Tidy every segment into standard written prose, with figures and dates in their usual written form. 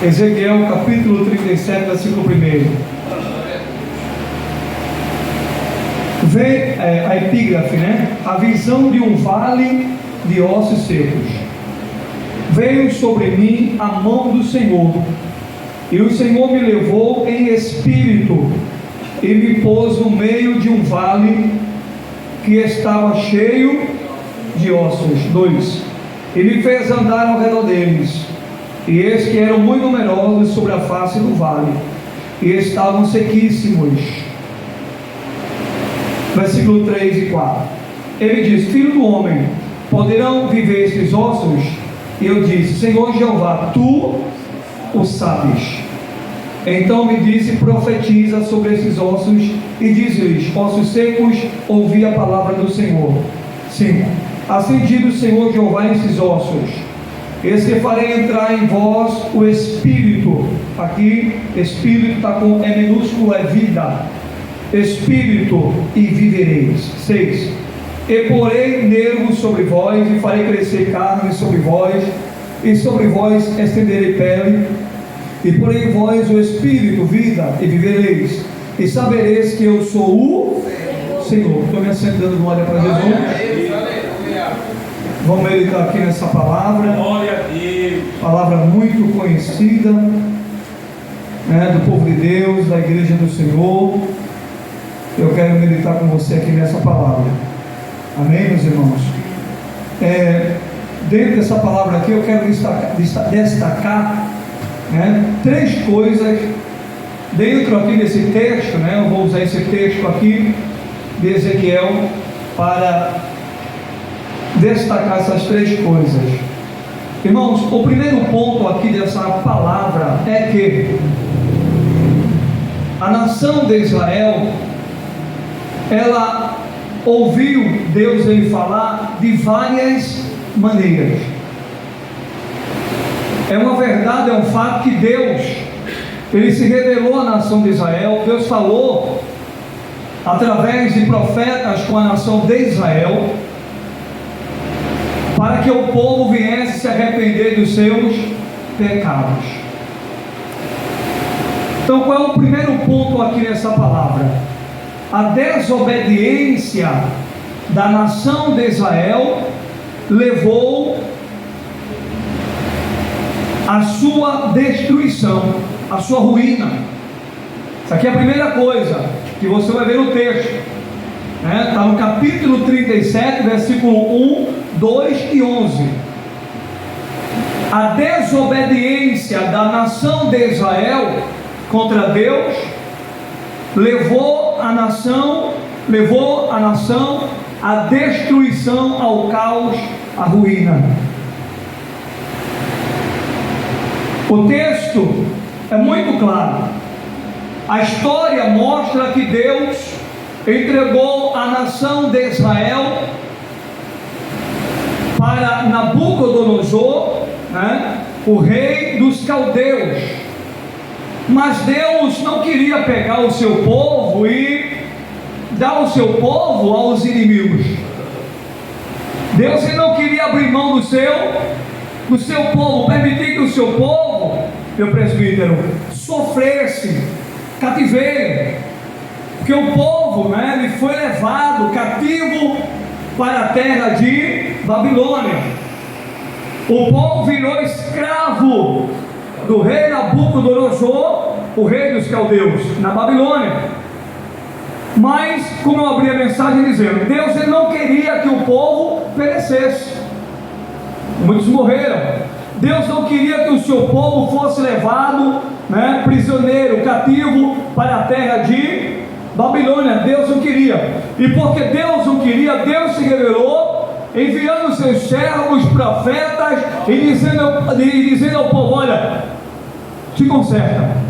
Ezequiel capítulo 37, versículo 1. Vê a epígrafe, né? A visão de um vale de ossos secos. Veio sobre mim a mão do Senhor, e o Senhor me levou em espírito e me pôs no meio de um vale que estava cheio de ossos. 2. E me fez andar ao redor deles, e eis que eram muito numerosos sobre a face do vale, e estavam sequíssimos. Versículo 3 e 4. Ele diz: Filho do homem, poderão viver estes ossos? E eu disse: Senhor Jeová, tu o sabes. Então me disse: profetiza sobre esses ossos e diz-lhes: ossos secos, ouvi a palavra do Senhor. 5. Assim diz o Senhor Jeová esses ossos: eis que farei entrar em vós o Espírito. Aqui, Espírito está com E minúsculo, é vida. Espírito, e vivereis. 6. E porei nervos sobre vós, e farei crescer carne sobre vós, e sobre vós estenderei pele, e porei em vós o Espírito, vida, e vivereis, e sabereis que eu sou o Senhor. Estou me assentando, glória para Jesus. Vamos meditar aqui nessa palavra. Glória a Deus. Palavra muito conhecida, né, do povo de Deus, da igreja do Senhor. Eu quero meditar com você aqui nessa palavra. Amém, meus irmãos? Dentro dessa palavra aqui eu quero destacar, né, 3 coisas dentro aqui desse texto, né? Eu vou usar esse texto aqui de Ezequiel para destacar essas 3 coisas. Irmãos, o primeiro ponto aqui dessa palavra é que a nação de Israel, ela ouviu Deus ele falar de várias maneiras. É uma verdade, é um fato que Deus, ele se revelou à nação de Israel. Deus falou através de profetas com a nação de Israel, para que o povo viesse se arrepender dos seus pecados. Então, qual é o primeiro ponto aqui nessa palavra? A desobediência da nação de Israel levou a sua destruição, a sua ruína. Isso aqui é a primeira coisa que você vai ver no texto, né? Está no capítulo 37, versículo 1, 2 e 11. A desobediência da nação de Israel contra Deus levou a nação à destruição, ao caos, à ruína. O texto é muito claro. A história mostra que Deus entregou a nação de Israel para Nabucodonosor, né, o rei dos caldeus. Mas Deus não queria pegar o seu povo e dar o seu povo aos inimigos. Deus não queria abrir mão do seu povo, permitir que o seu povo, meu presbítero, sofresse cativeiro. Porque o povo, né, ele foi levado cativo para a terra de Babilônia. O povo virou escravo do rei Nabucodonosor, o rei dos caldeus, na Babilônia. Mas, como eu abri a mensagem dizendo, Deus ele não queria que o povo perecesse. Muitos morreram. Deus não queria que o seu povo fosse levado, né, prisioneiro, cativo para a terra de Babilônia. Deus não queria. E porque Deus não queria, Deus se revelou, enviando seus servos, profetas, e dizendo ao povo: olha, se conserta.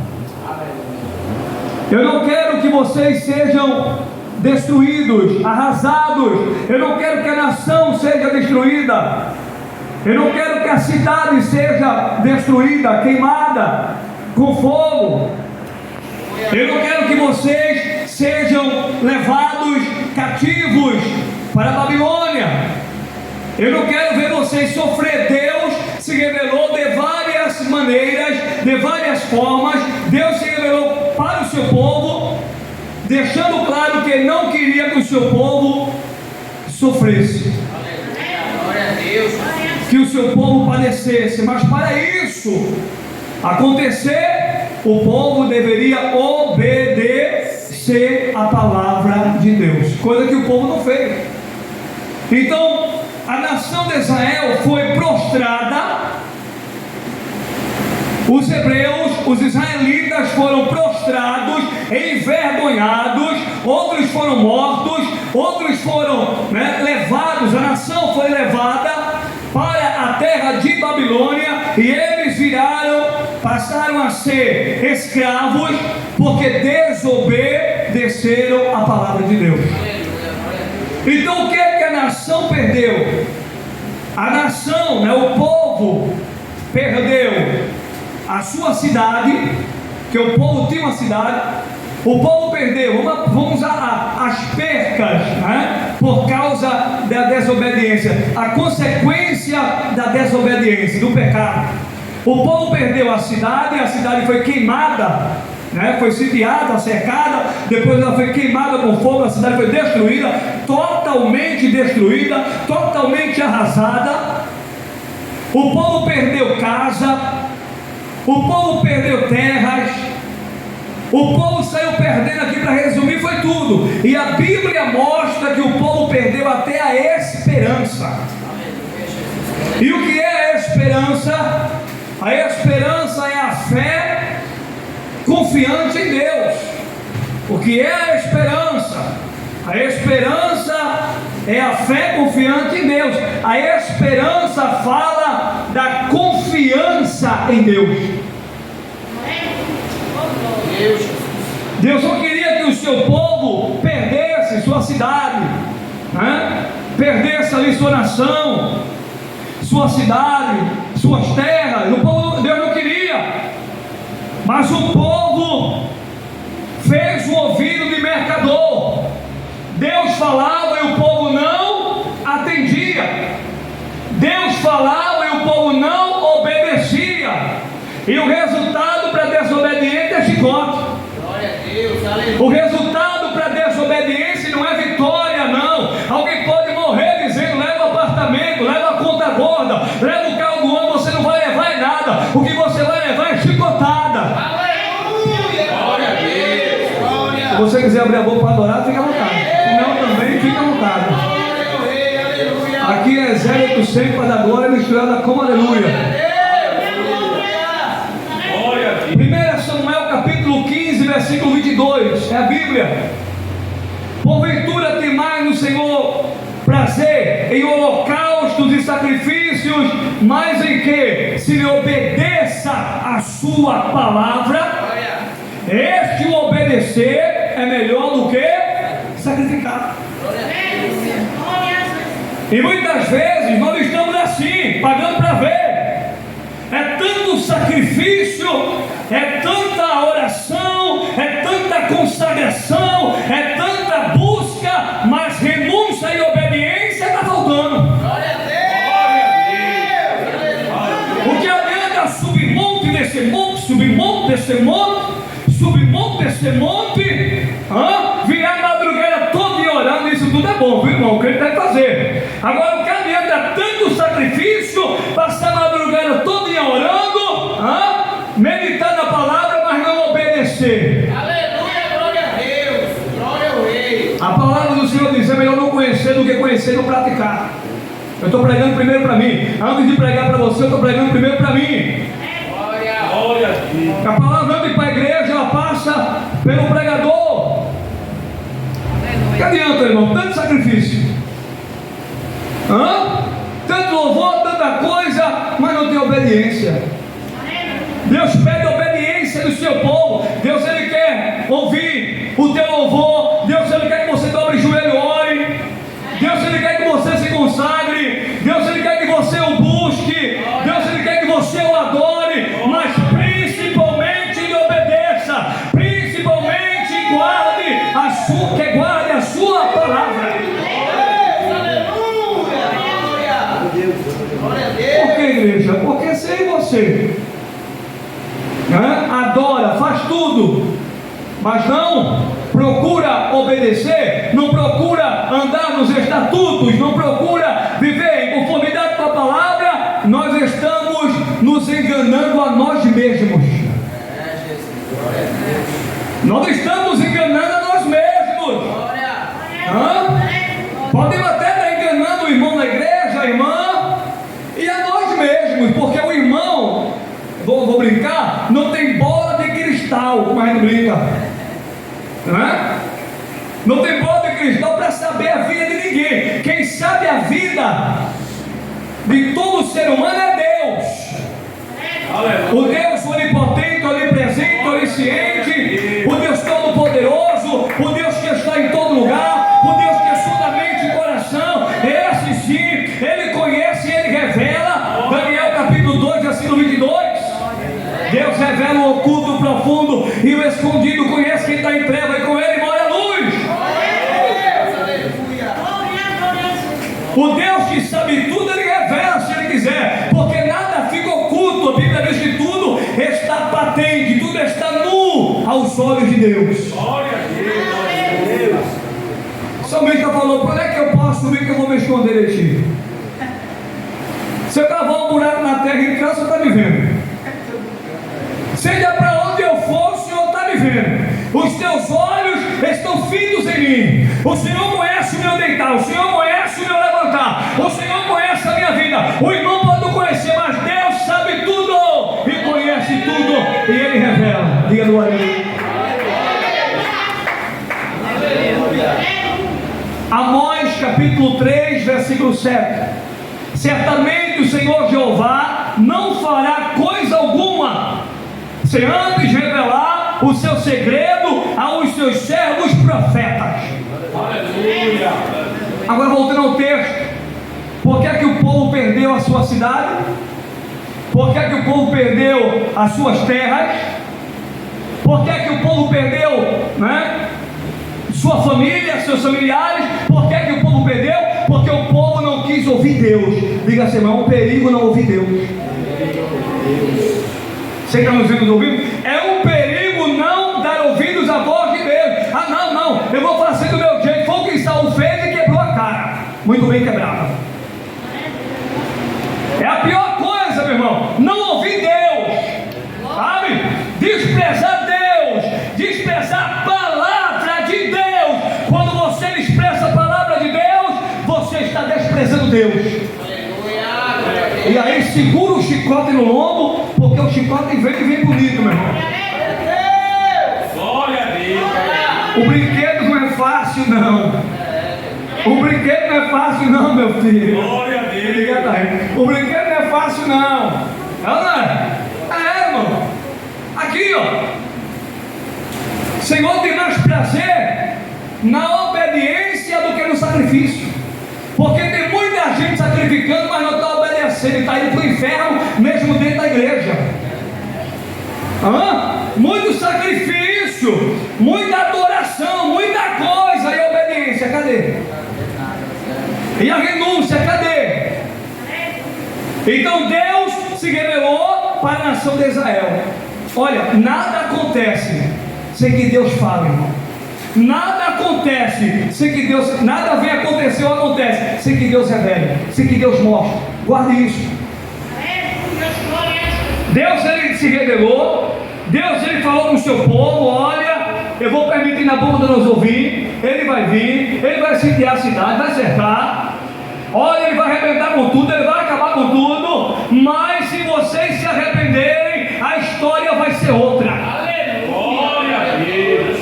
Eu não quero que vocês sejam destruídos, arrasados. Eu não quero que a nação seja destruída. Eu não quero que a cidade seja destruída, queimada com fogo. Eu não quero que vocês sejam levados cativos para a Babilônia. Eu não quero ver vocês sofrer. Deus se revelou de várias maneiras, de várias formas. Deus se revelou para o seu povo, deixando claro que Ele não queria que o seu povo sofresse, que o seu povo padecesse. Mas para isso acontecer, o povo deveria obedecer a palavra de Deus, coisa que o povo não fez. Então a nação de Israel foi prostrada. Os hebreus, os israelitas foram prostrados, envergonhados, outros foram mortos, outros foram levados, a nação foi levada para a terra de Babilônia, e eles passaram a ser escravos, porque desobedeceram a palavra de Deus. Então o que é que a nação perdeu? A nação, o povo, perdeu a sua cidade, que o povo tinha uma cidade. O povo perdeu, vamos às percas, por causa da desobediência, a consequência da desobediência, do pecado. O povo perdeu a cidade foi queimada, foi sitiada, cercada, depois ela foi queimada com fogo, a cidade foi destruída, totalmente destruída, totalmente arrasada. O povo perdeu casa, o povo perdeu terras, o povo saiu perdendo. Aqui, para resumir, foi tudo. E a Bíblia mostra que o povo perdeu até a esperança. E o que é a esperança? A esperança é a fé confiante em Deus. O que é a esperança? A esperança é a fé confiante em Deus. A esperança fala da confiança em Deus. Deus não queria que o seu povo perdesse sua cidade, perdesse ali sua nação, sua cidade, suas terras. Deus não queria, mas o povo fez o ouvido de mercador. Deus falava e o povo não atendia. Deus falava e o povo não obedecia. E o resultado para desobediente é chicote. Glória a Deus, aleluia. O resultado para desobediência não é vitória, não. Alguém pode morrer dizendo: leva o apartamento, leva a conta gorda, leva o carro do ano. Você não vai levar nada. O que você vai levar é chicotada. Aleluia. Glória a Deus. Glória. Se você quiser abrir a boca para adorar, fica à vontade. Se não, também fica à vontade. Aqui é exército sempre para dar glória misturada com aleluia. 1 Samuel capítulo 15, versículo 22, é a Bíblia. Porventura tem mais no Senhor prazer em holocaustos e sacrifícios, mais em que se lhe obedeça a sua palavra. Este o obedecer é melhor do que sacrificar. E muitas vezes nós estamos assim, pagando para ver. É tanto sacrifício, é tanta oração, é tanta consagração, é tanta busca, mas renúncia e obediência está faltando. Glória a Deus! O que adianta subir monte desse monte, subir monte desse monte, subir monte desse monte, virar madrugada toda e orando? Isso tudo é bom, viu, irmão? O que ele deve fazer. Agora, o que adianta tanto sacrifício, passar a madrugada toda orando, meditar na palavra, mas não obedecer? Aleluia, glória a Deus, glória ao Rei. A palavra do Senhor diz: é melhor não conhecer do que conhecer e não praticar. Eu estou pregando primeiro para mim. Antes de pregar para você, eu estou pregando primeiro para mim. Glória a Deus. A palavra, antes de ir para a igreja, ela passa pelo pregador. Que adianta, irmão? Tanto sacrifício, tanto louvor, tanta coisa, mas não tem obediência. Deus pede obediência do seu povo. Deus, Ele quer ouvir o teu louvor. Deus, Ele quer que você dobre o joelho e ore. Deus, Ele quer que você se consagre. Deus, Ele quer que você o busque. Deus, Ele quer que você o adore. Mas principalmente Ele obedeça. Principalmente guarde a sua palavra. Por que, igreja? Porque sem você tudo, mas não procura obedecer, não procura andar nos estatutos, não procura viver em conformidade com a palavra, nós estamos nos enganando a nós mesmos. Nós estamos enganando a nós mesmos. Podemos até estar enganando o irmão da igreja, a irmã, e a nós mesmos, porque o irmão, vou brincar, não tem bola de cristal, como a gente brinca, não tem bola de cristal para saber a vida de ninguém. Quem sabe a vida de todo ser humano é Deus. O Deus onipotente, onipresente, onisciente, o Deus todo-poderoso, o Deus que está em todo lugar, o Deus que é sonda mente e coração. Esse sim, Ele conhece e Ele revela. Daniel capítulo 2, versículo 22. Deus revela o oculto, o profundo e o escondido, conhece quem está em treva e com Ele mora a luz. O Deus que sabe tudo, Ele revela se Ele quiser, porque nada fica oculto. A Bíblia diz que tudo está patente, tudo está nu aos olhos de Deus. Glória a Deus. Somente falou: por onde é que eu posso subir que eu vou me esconder de ti? Se eu cavar um buraco na terra e entrar, o Senhor está me vendo. Seja para onde eu for, o Senhor está me vendo. Os teus olhos estão fitos em mim. O Senhor conhece o meu deitar, o Senhor conhece o meu levantar, o Senhor conhece a minha vida. O irmão pode não conhecer, mas Deus sabe tudo e conhece tudo, e Ele revela. Diga glória a Deus. Amós capítulo 3, versículo 7. Certamente o Senhor Jeová não fará coisa alguma, sem antes revelar o seu segredo aos seus servos profetas. Aleluia. Agora voltando ao texto, por que é que o povo perdeu a sua cidade? Por que é que o povo perdeu as suas terras? Por que é que o povo perdeu, sua família, seus familiares? Por que é que o povo perdeu? Porque o povo não quis ouvir Deus. Diga assim, irmão, é um perigo não ouvir Deus. Você está nos ouvindo? É um perigo não dar ouvidos à voz de Deus. Não, eu vou fazer do meu jeito. Foi o que Saul fez e quebrou a cara. Muito bem quebrada. É a pior coisa, meu irmão, não ouvir Deus, sabe? Desprezar Deus, desprezar a palavra de Deus. Quando você despreza a palavra de Deus, você está desprezando Deus. E aí segura o chicote no lombo, porque o chicote vem bonito, meu irmão. Glória a Deus. O brinquedo não é fácil, não. O brinquedo não é fácil, não, meu filho. Glória a Deus. O brinquedo não é fácil, não. Não é? É, irmão. Aqui, ó. O Senhor tem mais prazer na obediência do que no sacrifício. Porque tem muita gente sacrificando, mas não está obedecendo, está indo para o inferno, mesmo dentro da igreja. Muito sacrifício, muita adoração, muita coisa, e a obediência, cadê? E a renúncia, cadê? Então Deus se revelou para a nação de Israel. Olha, nada acontece sem que Deus fale, irmão. Nada acontece sem que Deus, nada vem acontecer ou acontece sem que Deus revele, sem que Deus mostre. Guarde isso. Deus, Ele se revelou. Deus, Ele falou com o seu povo: olha, eu vou permitir na boca de nós ouvir. Ele vai vir, Ele vai sitiar a cidade, vai cercar. Olha, Ele vai arrebentar com tudo, Ele vai acabar com tudo. Mas se vocês se arrependerem, a história vai ser outra. Aleluia.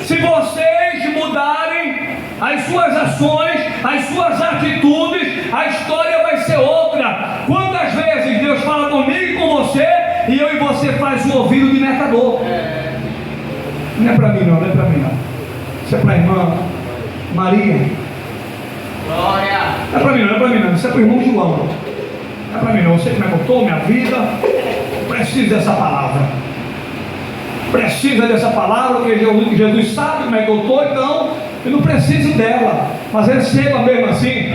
Se vocês mudarem as suas ações, as suas atitudes, a história vai ser outra. Quantas vezes Deus fala comigo e com você, e eu e você faz o ouvido de mercador? Não é para mim não, não é para mim não. Isso é para a irmã Maria. Glória. Não é para mim não, não é para mim não. Isso é para o irmão João. Não é para mim não. Você que me botou minha vida, preciso dessa palavra. Precisa dessa palavra, porque Jesus sabe como é que eu estou, então eu não preciso dela. Mas receba mesmo assim.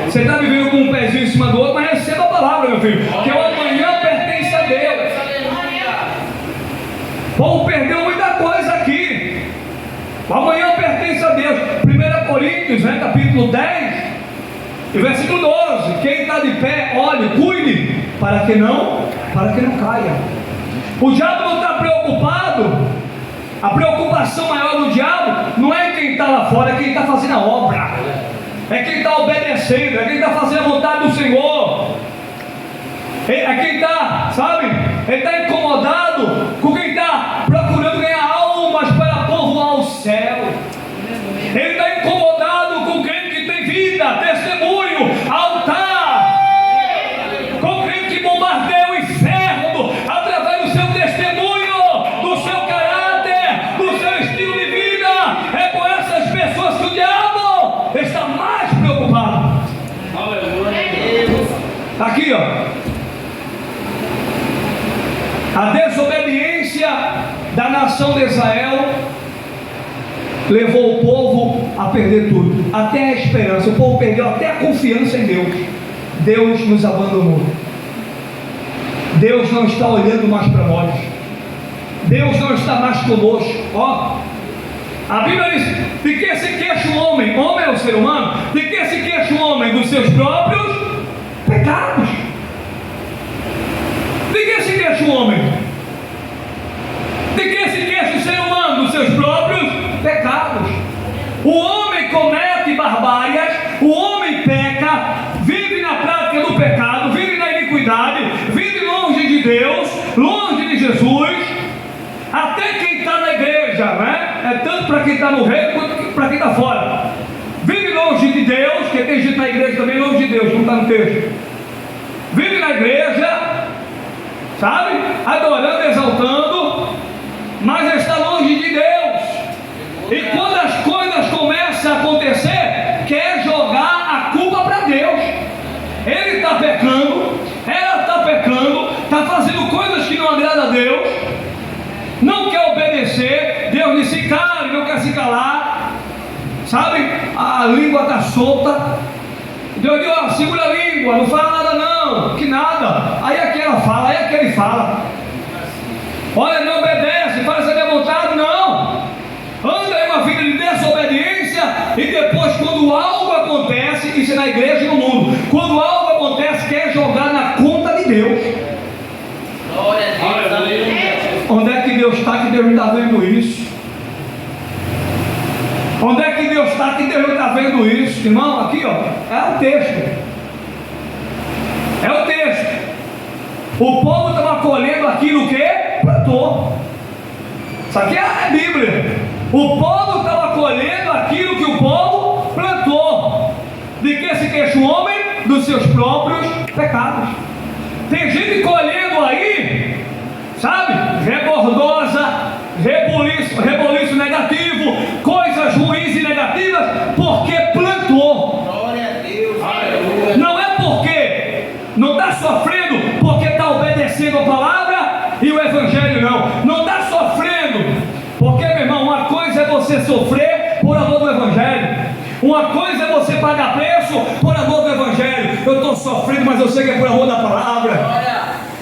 Você está vivendo com um pezinho em cima do outro, mas receba a palavra, meu filho, que o amanhã pertence a Deus. O povo perdeu muita O amanhã pertence a Deus. 1 Coríntios, capítulo 10, e versículo 12: quem está de pé, olhe, cuide, para que não caia. O diabo não está preocupado. A preocupação maior do diabo não é quem está lá fora, é quem está fazendo a obra, é quem está obedecendo, é quem está fazendo a vontade do Senhor, é quem está, sabe, ele está incomodado com quem está procurando ganhar almas para povoar o céu. Ele está incomodado com crente que tem vida, testemunho, altar, com crente que bombardeia o inferno através do seu testemunho, do seu caráter, do seu estilo de vida. É com essas pessoas que o diabo está mais preocupado. Aqui, a desobediência da nação de Israel levou o povo a perder tudo, até a esperança. O povo perdeu até a confiança em Deus. Deus nos abandonou. Deus não está olhando mais para nós. Deus não está mais conosco. A Bíblia diz: de que se queixa o homem? Homem é o ser humano. De que se queixa o homem? Dos seus próprios pecados. De que se queixa o homem? De que se queixa o ser humano? Dos seus próprios pecados. O homem comete barbáries, o homem peca, vive na prática do pecado, vive na iniquidade, vive longe de Deus, longe de Jesus. Até quem está na igreja, é tanto para quem está no reino quanto para quem está fora. Vive longe de Deus, porque tem gente na igreja também longe de Deus, não está no texto. Vive na igreja, sabe, adorando, exaltando, mas está longe de Deus. E quando as coisas começam a acontecer, quer jogar a culpa para Deus. Ele está pecando, ela está pecando, está fazendo coisas que não agradam a Deus, não quer obedecer. Deus disse: cale, não quer se calar, sabe, a língua está solta. Deus diz: segura a língua, não fala nada não, que nada. Aí aquela fala, aí aquele fala. Olha, não obedece, faz a minha vontade, não. Anda em uma vida de desobediência, e depois, quando algo acontece, isso é na igreja e no mundo, quando algo acontece, quer jogar na conta de Deus. Glória a Deus. Onde é que Deus está que Deus não está vendo isso? Onde é que Deus está que Deus não está vendo isso? Irmão, aqui é o texto. É o texto. O povo estava colhendo aquilo que plantou. Isso aqui é a Bíblia. O povo estava colhendo aquilo que o povo plantou. De que se queixa o homem? Dos seus próprios pecados. Tem gente colhendo aí, sabe, rebordosa, reboliço negativo, coisas ruins e negativas, porque plantou. Glória a Deus. Aleluia. Não é porque não está sofrendo, porque está obedecendo a palavra e o evangelho não está sofrendo, porque, meu irmão, uma coisa é você sofrer por amor do evangelho, uma coisa é você pagar preço por amor do evangelho. Eu estou sofrendo, mas eu sei que é por amor da palavra,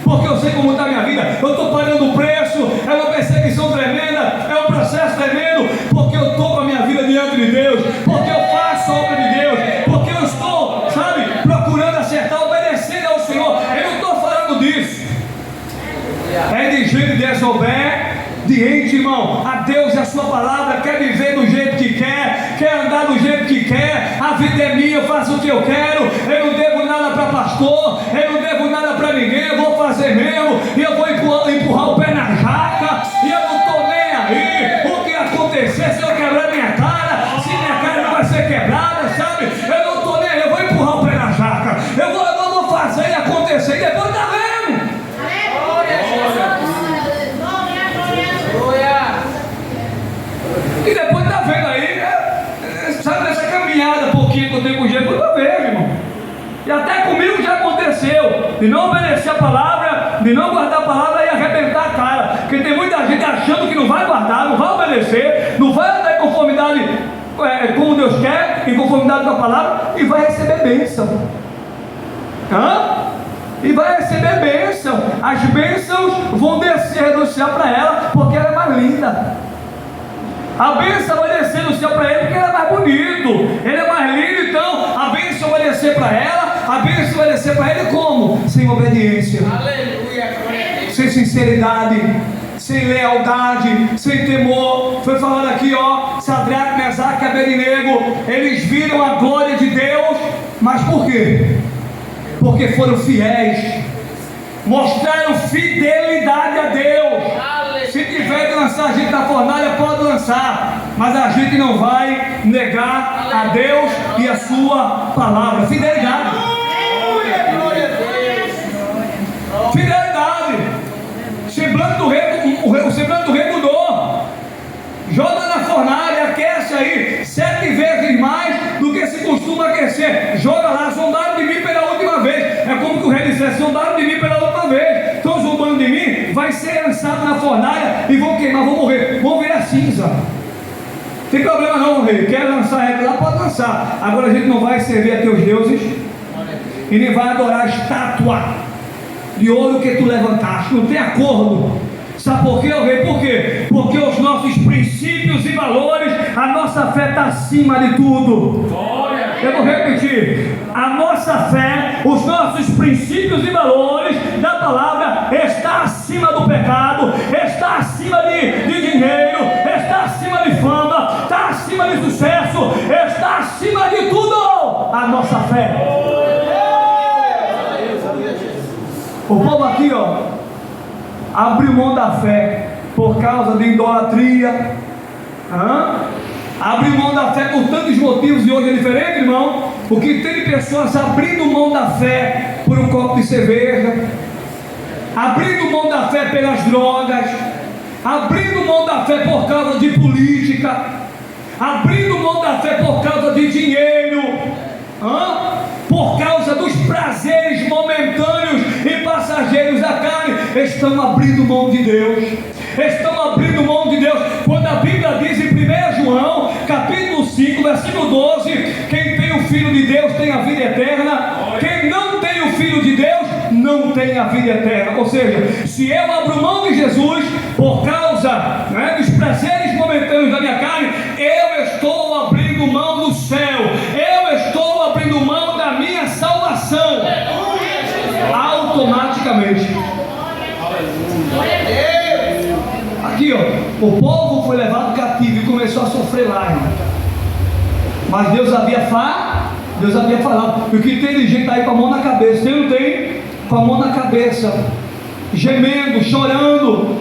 porque eu sei como está a minha vida. Eu estou pagando o preço, é uma perseguição tremenda, é um processo tremendo, porque eu estou com a minha vida diante de Deus, porque eu faço a obra de Deus, porque eu estou, sabe, procurando acertar, obedecendo ao Senhor. Eu não estou falando disso. É de gente desobediente, irmão, a Deus e a sua palavra. Quer viver do jeito que quer andar do jeito que quer. A vida é minha, eu faço o que eu quero, eu não devo nada para pastor, eu não devo nada para ninguém, eu vou fazer mesmo, e eu vou empurrar o pé na jaca, e eu não estou nem aí o que acontecer, se eu quebrar minha cara, se minha cara não vai ser quebrada, sabe, eu não estou nem aí, eu vou empurrar o pé na jaca, eu vou fazer e acontecer, e depois está vendo. E depois está vendo aí, sabe, essa caminhada pouquinho que eu tenho com jeito, eu vejo, irmão. E até comigo já aconteceu, de não obedecer a palavra, de não guardar a palavra e arrebentar a cara. Porque tem muita gente achando que não vai guardar, não vai obedecer, não vai andar em conformidade como Deus quer, em conformidade com a palavra, e vai receber bênção. E vai receber bênção. As bênçãos vão descer do céu para ela, porque ela é mais linda. A bênção vai descer do céu para ele porque ele é mais bonito, ele é mais lindo, então a bênção vai descer para ela, a bênção vai descer para ele como? Sem obediência. Aleluia, glória a Deus. Sem sinceridade, sem lealdade, sem temor. Foi falando aqui, ó, Sadraque, Mesaque e Abednego, eles viram a glória de Deus, mas por quê? Porque foram fiéis, mostraram fidelidade a Deus. Se tiver que lançar a gente na fornalha, pode lançar, mas a gente não vai negar a Deus e a sua palavra. Fidelidade. Glória a Deus. Fidelidade. O semblante do rei mudou. Joga na fornalha, aquece aí 7 vezes mais do que se costuma aquecer. Joga lá, zombaram de mim pela última vez. É como que o rei dissesse: zombaram de mim pela última vez. Estão zombando de mim, vai ser lançado na fornalha e vão queimar, vão morrer, vão virar cinza. Tem problema não, rei. Quer lançar ele lá, pode lançar. Agora a gente não vai servir a teus deuses e nem vai adorar a estátua de ouro que tu levantaste. Não tem acordo. Sabe por quê, rei? Por quê? Porque os nossos princípios e valores, a nossa fé está acima de tudo. Eu vou repetir: a nossa fé, os nossos princípios e valores da palavra está acima do pecado, está acima de dinheiro, está acima de fama, está acima de sucesso, está acima de tudo. A nossa fé. O povo aqui, ó, abriu mão da fé por causa de idolatria, abriu mão da fé por tantos motivos, e hoje é diferente, irmão, porque tem pessoas abrindo mão da fé por um copo de cerveja, abrindo mão da fé pelas drogas, abrindo mão da fé por causa de política, abrindo mão da fé por causa de dinheiro, por causa dos prazeres momentâneos e passageiros da carne. Estão abrindo mão de Deus, estão abrindo mão de Deus. Quando a Bíblia diz em 1 João capítulo 5 versículo 12, quem tem o Filho de Deus tem a vida eterna, quem não tem o Filho de Deus não tem a vida eterna. Ou seja, se eu abro mão de Jesus por causa dos prazeres momentâneos da minha carne, eu estou abrindo mão do céu, eu estou abrindo mão da minha salvação automaticamente. Aqui, ó, o povo foi levado cativo e começou a sofrer lá, irmão. Mas Deus havia falado. E o que tem de gente aí com a mão na cabeça? Tem ou não tem? Com a mão na cabeça, gemendo, chorando,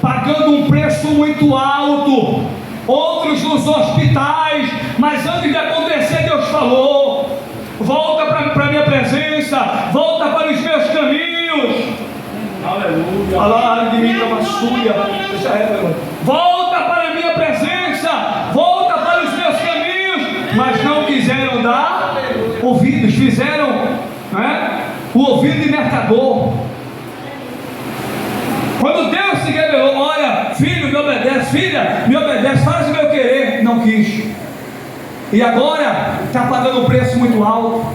pagando um preço muito alto. Outros nos hospitais, mas antes de acontecer, Deus falou: volta para a minha presença, volta para os meus caminhos. Aleluia. Falaram de mim para uma suia. Volta para a minha presença, volta para os meus caminhos. Mas não quiseram dar ouvidos, fizeram o ouvido de mercador. Quando Deus se revelou: olha, filho, me obedece, filha, me obedece, faz o meu querer. Não quis. E agora está pagando um preço muito alto.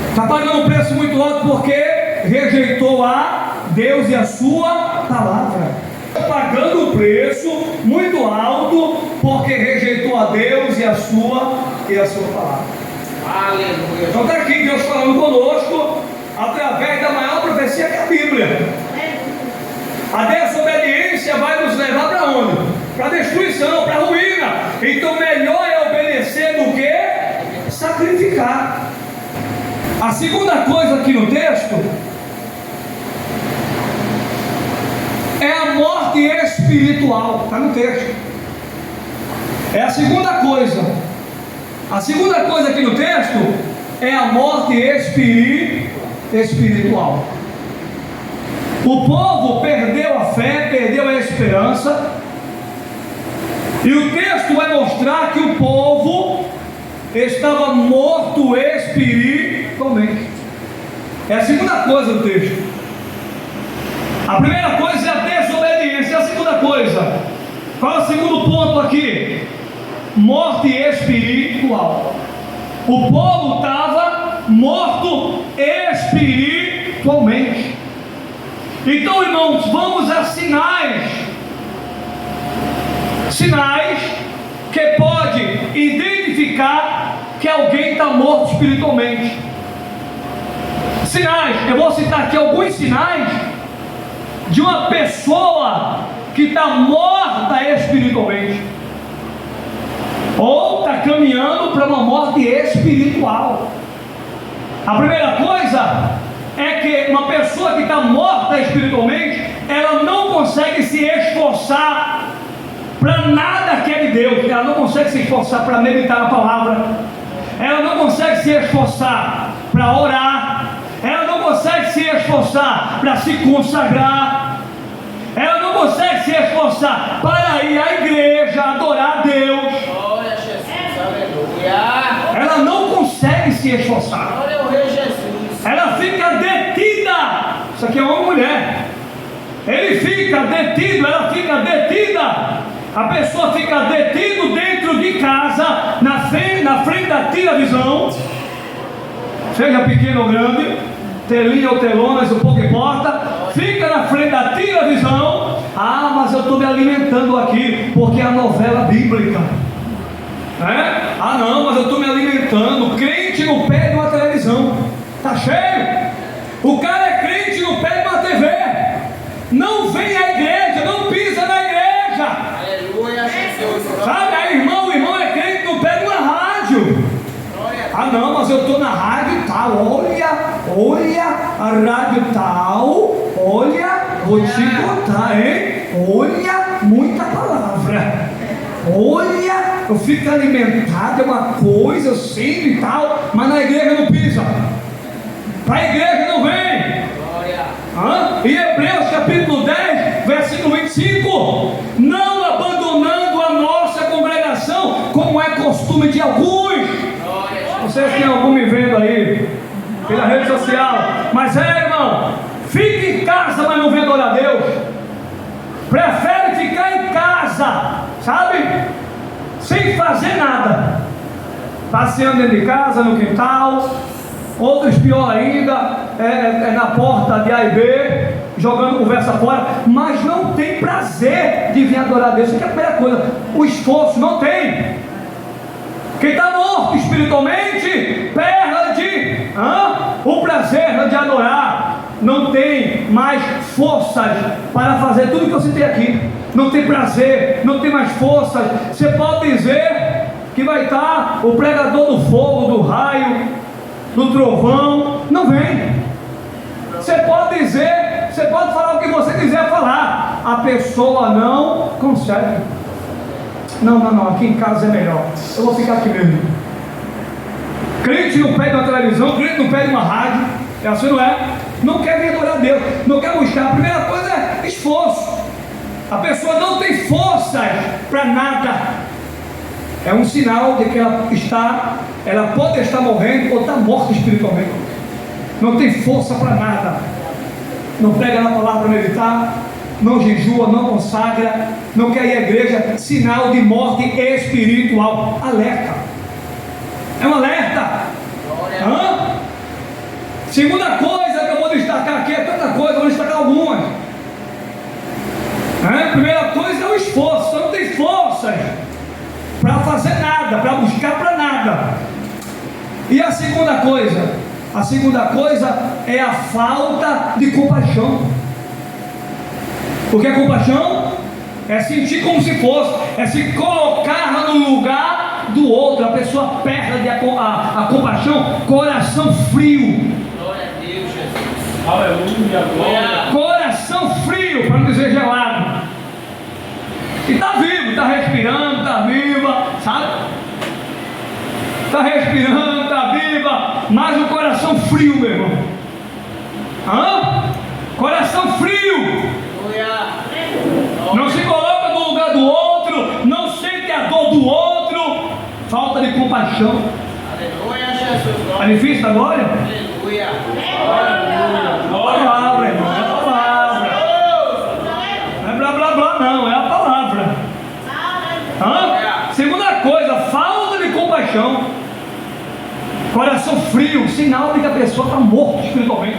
Está pagando um preço muito alto porque rejeitou a Deus e a sua palavra. Está pagando um preço muito alto porque rejeitou a Deus e a sua palavra. Aleluia. Então está aqui Deus falando conosco através da maior profecia que é a Bíblia. A desobediência vai nos levar para onde? Para a destruição, para a ruína. Então melhor é obedecer do que sacrificar. A segunda coisa aqui no texto é a morte espiritual. Está no texto. É a segunda coisa. A segunda coisa aqui no texto é a morte espiritual. O povo perdeu a fé, perdeu a esperança, e o texto vai mostrar que o povo estava morto espiritualmente. É a segunda coisa do texto. A primeira coisa é a desobediência. A segunda coisa, qual é o segundo ponto aqui? Morte espiritual. O povo estava morto espiritualmente. Então, irmãos, vamos a sinais Sinais que pode identificar que alguém está morto espiritualmente. Sinais, eu vou citar aqui alguns sinais de uma pessoa que está morta espiritualmente, ou está caminhando para uma morte espiritual. A primeira coisa é que uma pessoa que está morta espiritualmente, ela não consegue se esforçar para nada que é de Deus. Ela não consegue se esforçar para meditar a palavra, ela não consegue se esforçar para orar, ela não consegue se esforçar para se consagrar, ela não consegue se esforçar para ir à igreja, adorar a Deus. Glória a Jesus, aleluia. Ela não consegue se esforçar. Glória ao Rei Jesus. Ela fica detida. Isso aqui é uma mulher. Ele fica detido, ela fica detida. A pessoa fica detido dentro de casa, na frente da televisão, seja pequeno ou grande, telinha ou telonas, um pouco importa. Fica na frente da televisão. Ah, mas eu estou me alimentando aqui, porque é a novela bíblica. Ah não, mas eu estou me alimentando. Crente no pé de uma televisão, está cheio. O cara é crente no pé de uma TV, não vem à igreja, não pisa na igreja. Aleluia, Jesus. Sabe, o irmão é crente no pé de uma rádio. Ah não, mas eu estou na rádio tal, olha, a rádio tal, olha, vou te contar, hein? Olha, muita palavra. Olha, eu fico alimentado, é uma coisa, eu sei e tal, mas na igreja não pisa. Para a igreja não vem. Glória. Em Hebreus capítulo 10, versículo 25: não abandonando a nossa congregação, como é costume de alguns. Vocês têm algum me vendo aí pela rede social, mas irmão, fica em casa, mas não vem adorar a Deus. Prefere ficar em casa, sabe, sem fazer nada, passeando dentro de casa, no quintal. Outros, pior ainda, é na porta de A e B, jogando conversa fora, mas não tem prazer de vir adorar a Deus. Isso é a primeira coisa. O esforço não tem. Quem está morto espiritualmente perde o prazer de adorar. Não tem mais forças para fazer tudo que eu citei aqui. Não tem prazer, não tem mais forças. Você pode dizer que vai estar o pregador do fogo, do raio, do trovão, não vem. Você pode dizer, você pode falar o que você quiser falar, a pessoa não consegue. Não, aqui em casa é melhor, eu vou ficar aqui mesmo. Crente no pé de uma televisão, crente no pé de uma rádio, é assim, não é? Não quer vir adorar a Deus, não quer buscar. A primeira coisa é esforço. A pessoa não tem forças para nada. É um sinal de que ela pode estar morrendo ou está morta espiritualmente. Não tem força para nada. Não pega na palavra para meditar, não jejua, não consagra, não quer ir à igreja. Sinal de morte espiritual. Alerta. É um alerta. Segunda coisa que eu vou destacar aqui, é tanta coisa, eu vou destacar algumas. Primeira coisa é o esforço. Você não tem forças para fazer nada, para buscar para nada. E a segunda coisa? A segunda coisa é a falta de compaixão. O que é compaixão? É sentir como se fosse, é se colocar no lugar do outro. A pessoa perde a compaixão, coração frio. Glória a Deus, Jesus. Aleluia, glória. Coração frio, para não dizer gelado. E está vivo, está respirando, está viva, sabe? Está respirando, está viva, mas o coração frio, meu irmão. Coração frio. Não se coloca no lugar do outro, não sente a dor do outro. Falta de compaixão. Aleluia, Jesus. Está difícil agora? Aleluia. É a palavra, irmão, é a palavra. Não é blá blá blá, não, é a palavra. Segunda coisa, falta de compaixão. Coração frio, sinal de que a pessoa está morta espiritualmente.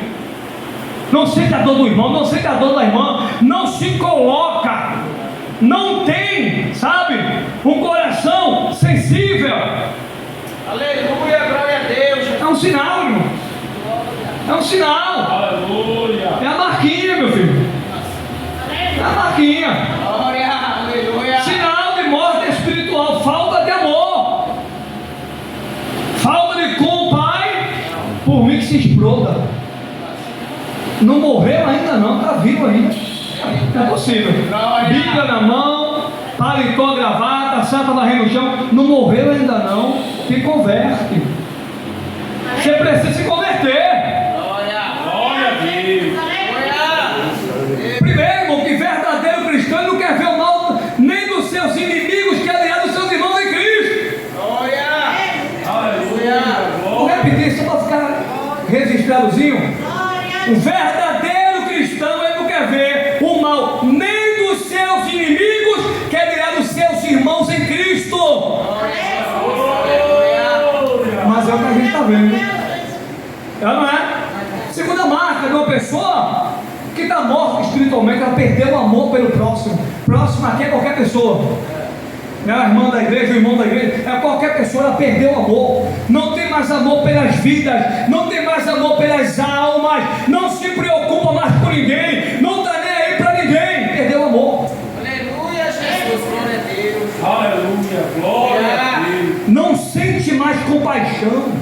Não sente a dor do irmão, não sente a dor da irmã, não se coloca, não tem, sabe? sinal, irmão. É um sinal. Aleluia. É a marquinha, meu filho. É a marquinha. Glória, aleluia. Sinal de morte espiritual, falta de amor. Falta de com o Pai, por mim que se exploda. Não morreu ainda não, está vivo ainda. É possível. Bíblia na mão, paletó, gravata, santa varrendo no chão. Não morreu ainda não, se converte. Você precisa se converter. Glória, Glória a Deus. glória. Primeiro, irmão, que verdadeiro cristão não quer ver o mal nem dos seus inimigos, quer aliar dos seus irmãos em Cristo. Glória, Aleluia. Vou Glória. repetir só para ficar registradozinho. O verdadeiro cristão, ele não quer ver o mal nem dos seus inimigos, quer aliar dos seus irmãos em Cristo. Mas é o que a gente está vendo. Ela não é? Segunda marca de uma pessoa que está morta espiritualmente, ela perdeu o amor pelo próximo. Próximo aqui é qualquer pessoa. É a irmã da igreja, o irmão da igreja, é qualquer pessoa, ela perdeu o amor. Não tem mais amor pelas vidas, não tem mais amor pelas almas, não se preocupa mais com ninguém, não está nem aí para ninguém, perdeu o amor. Aleluia, Jesus, glória a Deus. Aleluia. Glória a Deus. Não sente mais compaixão.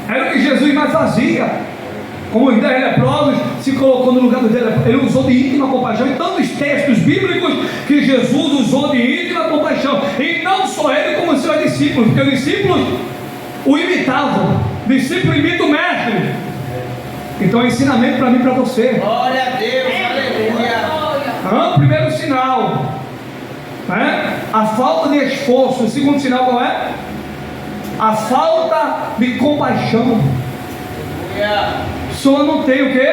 Era o que Jesus mais fazia. Como os 10 leprosos se colocou no lugar dos 10 leprosos, ele usou de íntima compaixão. Em tantos textos bíblicos que Jesus usou de íntima compaixão. E não só ele, como os seus discípulos, porque os discípulos o imitavam. O discípulo imita o mestre. Então é ensinamento para mim e para você. Glória a Deus, aleluia. Primeiro sinal, a falta de esforço. O segundo sinal qual é? A falta de compaixão. Aleluia. Só não tem o quê?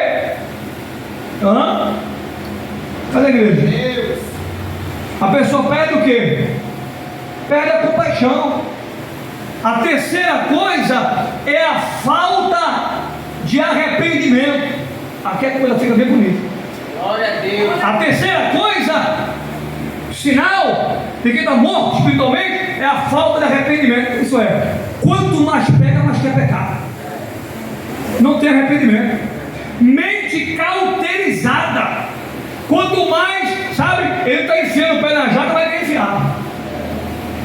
Cadê a igreja? Deus. A pessoa perde o quê? Perde a compaixão. A terceira coisa é a falta de arrependimento. Aqui a coisa fica bem bonita. Glória a Deus. A terceira coisa, sinal de que está morto espiritualmente, é a falta de arrependimento. Isso é, quanto mais pega, mais quer pecar. Não tem arrependimento. Mente cauterizada. Quanto mais, sabe, ele está enfiando o pé na jaca, vai querer enfiar.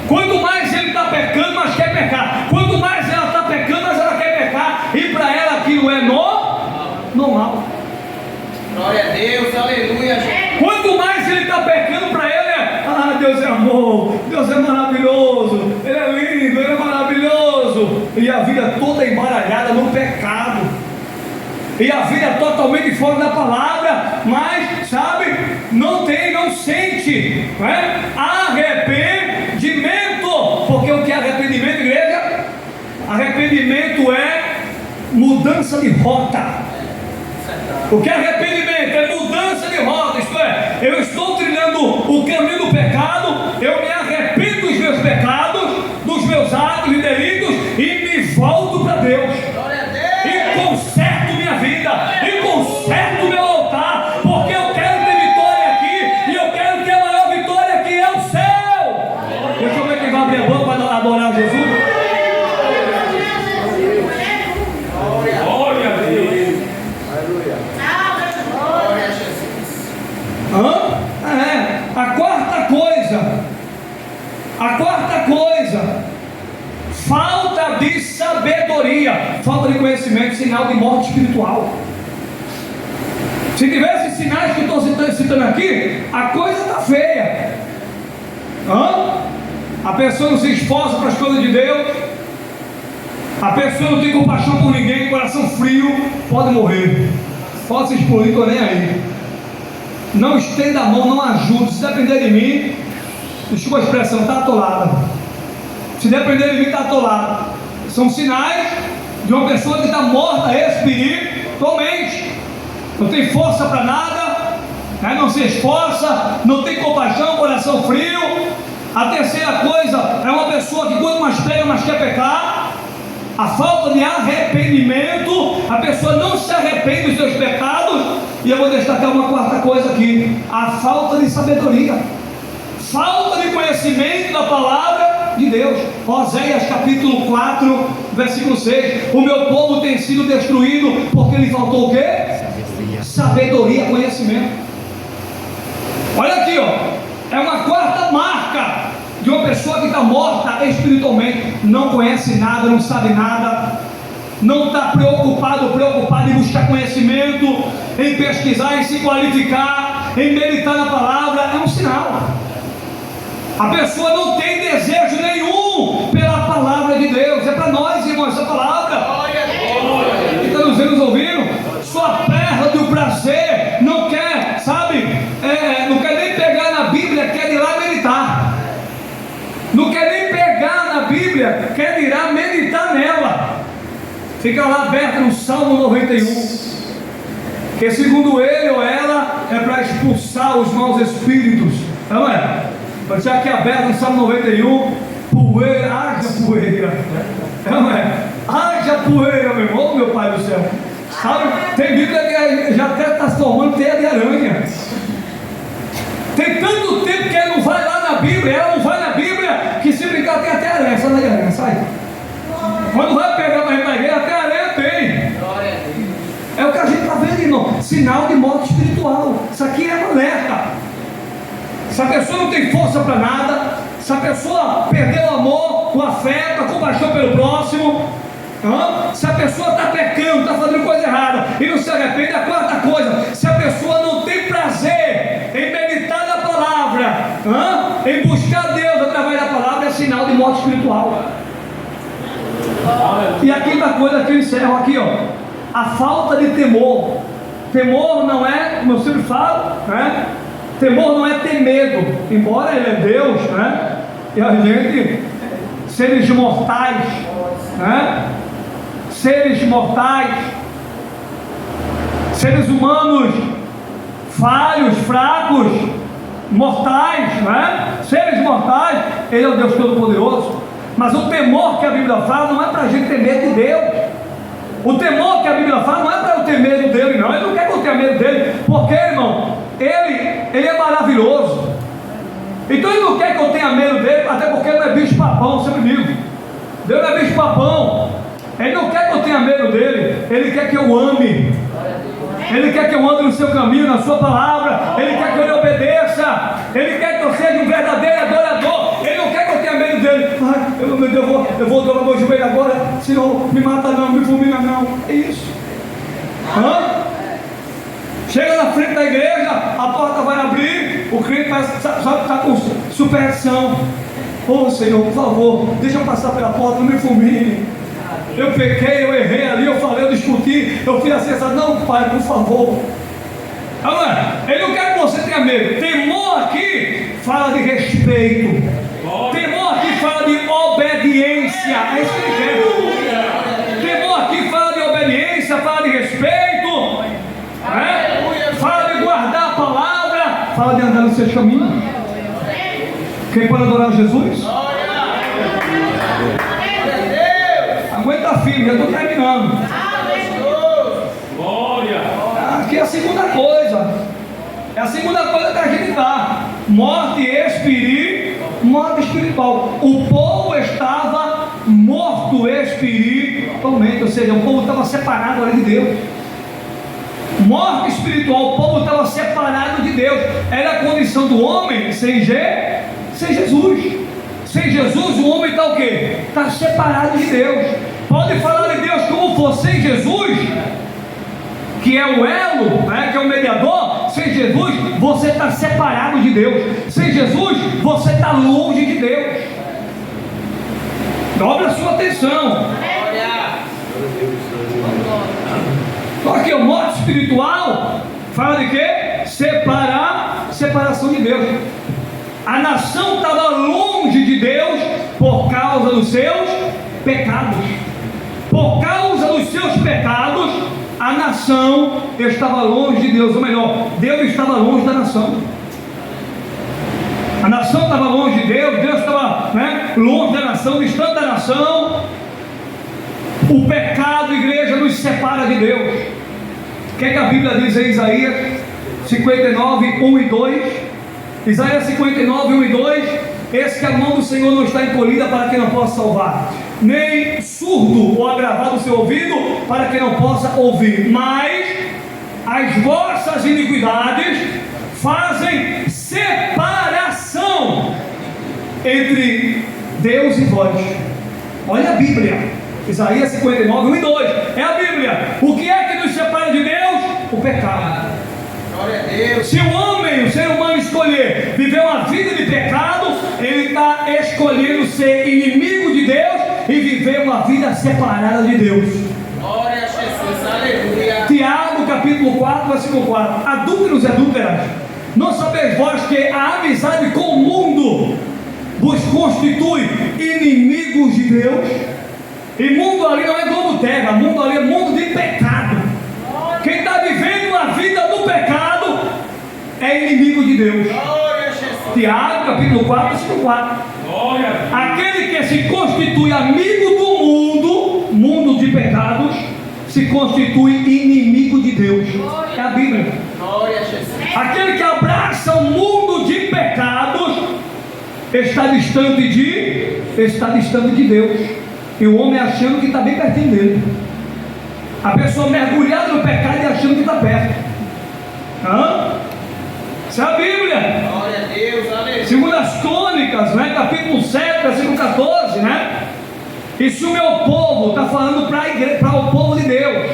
Quanto mais ele está pecando, mais quer pecar. Quanto mais ela está pecando, mais ela quer pecar. E para ela aquilo é normal. Glória a Deus, aleluia, Jesus. Quanto mais ele está pecando, para ela é: Deus é amor, Deus é maravilhoso, Ele é lindo, Ele é maravilhoso. E a vida toda embaralhada no pecado. E a vida totalmente fora da palavra. Mas, sabe, não sente, não é? Arrependimento. Porque o que é arrependimento, igreja? Arrependimento é mudança de rota. O que é arrependimento? É mudança de rota. Isto é, eu estou trilhando o caminho do pecado, eu me arrependo dos meus pecados, dos meus atos e delitos, e me volto para Deus. Glória a Deus. E conserto minha vida, e conserto meu altar, porque eu quero ter vitória aqui, e eu quero ter a maior vitória que é o céu. Deixa eu ver quem vai abrir a boca para adorar Jesus. Glória a Deus. Glória a Jesus. A quarta coisa, falta de sabedoria, falta de conhecimento, sinal de morte espiritual. Se tivesse sinais que eu estou citando aqui, a coisa está feia. A pessoa não se esforça para as coisas de Deus, a pessoa não tem compaixão por ninguém, coração frio, pode morrer, pode se explodir, estou nem aí. Não estenda a mão, não ajude. Se depender de mim, desculpa a expressão, está atolada. Se depender de mim, está atolada. São sinais de uma pessoa que está morta espiritualmente. Não tem força para nada, não se esforça, não tem compaixão, coração frio. A terceira coisa é uma pessoa que quanto mais pega, mais quer pecar. A falta de arrependimento, a pessoa não se arrepende dos seus pecados. E eu vou destacar uma quarta coisa aqui: a falta de sabedoria, falta de conhecimento da palavra de Deus. Oséias capítulo 4, versículo 6. O meu povo tem sido destruído porque lhe faltou o quê? Sabedoria, conhecimento. Olha aqui, ó. É uma quarta marca de uma pessoa que está morta espiritualmente. Não conhece nada, não sabe nada, não está preocupado em buscar conhecimento, em pesquisar, em se qualificar, em meditar na palavra. É um sinal. A pessoa não tem desejo nenhum pela palavra de Deus. É para nós, irmãos, essa palavra. Que está nos ouvindo? Só perde o prazer, não quer, sabe? Não quer nem pegar na Bíblia, quer ir lá meditar. Não quer nem pegar na Bíblia, quer ir lá meditar nela. Fica lá aberto no Salmo 91, que segundo ele ou ela é para expulsar os maus espíritos, não é? Mas já aqui aberto no Salmo 91, poeira, haja poeira, não é? Haja poeira, meu irmão, meu Pai do céu. Sabe? Tem Bíblia que já até está se formando teia de aranha. Tem tanto tempo que ele não vai lá na Bíblia, ela não vai na Bíblia, que se brincar tem até aranha, sai da aranha, sai. Quando vai pegar para ir para a igreja, até areia tem. É o que a gente está vendo, irmão. Sinal de morte espiritual. Isso aqui é um alerta. Se a pessoa não tem força para nada, se a pessoa perdeu o amor, o afeto, a compaixão pelo próximo, se a pessoa está pecando, está fazendo coisa errada e não se arrepende, a quarta coisa, se a pessoa não tem prazer em meditar na palavra, em buscar Deus através da palavra, é sinal de morte espiritual. E a quinta coisa que eu encerro aqui, ó, a falta de temor. Temor não é, como eu sempre falo, né? Temor não é ter medo, embora ele é Deus, né? E a gente, seres mortais, né? Seres mortais, seres humanos falhos, fracos, mortais, né? Seres mortais, ele é o Deus Todo-Poderoso. Mas o temor que a Bíblia fala não é para a gente ter medo de Deus. O temor que a Bíblia fala não é para eu ter medo dele, não. Ele não quer que eu tenha medo dele, porque, irmão, ele é maravilhoso. Então ele não quer que eu tenha medo dele, até porque ele não é bicho papão, sempre digo. Deus não é bicho papão. Ele não quer que eu tenha medo dele, ele quer que eu ame. Ele quer que eu ande no seu caminho, na sua palavra. Ele quer que eu lhe obedeça. Ele quer que eu seja um verdadeiro adorador. Ele não quer que eu tenha medo dele. Ai, meu Deus, eu vou dobrar meu joelho agora, senão me mata não, me fulmina não. É isso. Chega na frente da igreja, a porta vai abrir, o crente está com superstição. Ô Senhor, por favor, deixa eu passar pela porta, não me fulmine. Eu pequei, eu errei ali, eu falei, eu discuti, eu fiz assim, não, Pai, por favor. Agora, ele não quer que você tenha medo. Temor aqui fala de respeito. Temor aqui fala de obediência. É isso que ele quer. Temor aqui fala de obediência, fala de respeito, fala de guardar a palavra, fala de andar no seu caminho. Quem pode adorar Jesus? Aguenta firme, já estou terminando. Glória. Aqui é a segunda coisa. É a segunda coisa que a gente dá. Morte espiritual. O povo estava morto espiritualmente. Ou seja, o povo estava separado ali de Deus. Morte espiritual. O povo estava separado de Deus. Era a condição do homem sem Jesus. Sem Jesus, o homem está o quê? Está separado de Deus. Pode falar de Deus como for. Sem Jesus, que é o elo, que é o mediador, sem Jesus, você está separado de Deus. Sem Jesus, você está longe de Deus. Dobre a sua atenção. Então aqui, a morte espiritual fala de quê? Separação de Deus. A nação estava longe de Deus por causa dos seus pecados. Por causa dos seus pecados, a nação estava longe de Deus. Ou melhor, Deus estava longe da nação. A nação estava longe de Deus, Deus estava longe da nação, distante da nação. O pecado, igreja, nos separa de Deus. O que é que a Bíblia diz em Isaías 59, 1 e 2? Isaías 59, 1 e 2, Esse que a mão do Senhor não está encolhida para que não possa salvar, nem surdo ou agravado o seu ouvido para que não possa ouvir, mas as vossas iniquidades fazem separação entre Deus e vós. Olha a Bíblia, Isaías 59, 1 e 2, é a Bíblia. O que é que nos separa de Deus? O pecado. Glória a Deus. Se o homem, o ser humano escolher viver uma vida de pecado, ele está escolhendo ser inimigo de Deus e viver uma vida separada de Deus. Glória a Jesus, aleluia. Tiago capítulo 4, versículo 4. Adúlteros e adúlteras, não sabeis vós que a amizade com o mundo vos constitui inimigos de Deus? E mundo ali não é globo terra, mundo ali é mundo de pecado. Quem está vivendo uma vida do pecado é inimigo de Deus. Glória a Jesus. Tiago capítulo 4, versículo 4. Glória a Deus. Aquele que se constitui amigo do mundo, mundo de pecados, se constitui inimigo de Deus. É a Bíblia. Glória a Jesus. Aquele que abraça o mundo de pecados está distante de Deus. E o homem achando que está bem pertinho dele. A pessoa mergulhada no pecado e achando que está perto. Isso é a Bíblia. Glória a Deus, aleluia. Segundo as Crônicas, né, capítulo 7, versículo 14, né? E se o meu povo, está falando para o povo de Deus.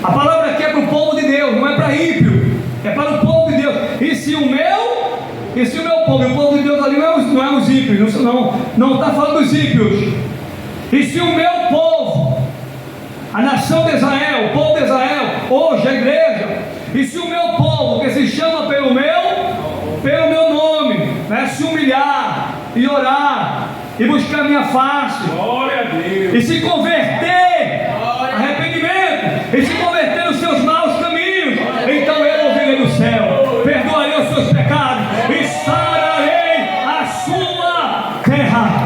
A palavra aqui é para o povo de Deus, não é para ímpio, é para o povo de Deus. E se o meu povo, e o povo de Deus ali não é os ímpios, não está falando dos ímpios. E se o meu povo, a nação de Israel, o povo de Israel, hoje a igreja, e se o meu povo, que se chama pelo meu nome, né, se humilhar e orar e buscar minha face, Glória a Deus. e se converter, arrependimento, e se converter nos seus maus caminhos, então eu ouvirei do céu, perdoarei os seus pecados e sararei a sua terra.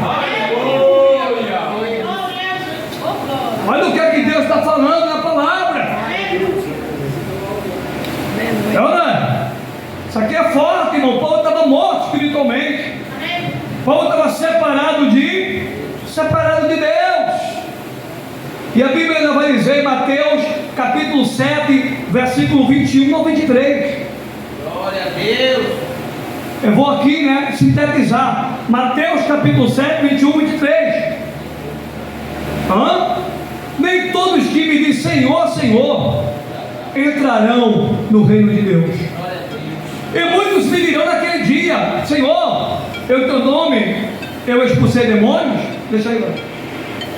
Olha o que é que Deus está falando na palavra. Isso aqui é forte, irmão. Paulo estava morto espiritualmente. Paulo estava separado de Deus. E a Bíblia ainda vai dizer em Mateus capítulo 7, versículo 21 ao 23. Glória a Deus. Eu vou aqui, né, sintetizar. Mateus capítulo 7, 21 e 23. Nem todos que me dizem Senhor, Senhor, entrarão no reino de Deus. E muitos me dirão naquele dia: Senhor, em teu nome eu expulsei demônios. Deixa aí,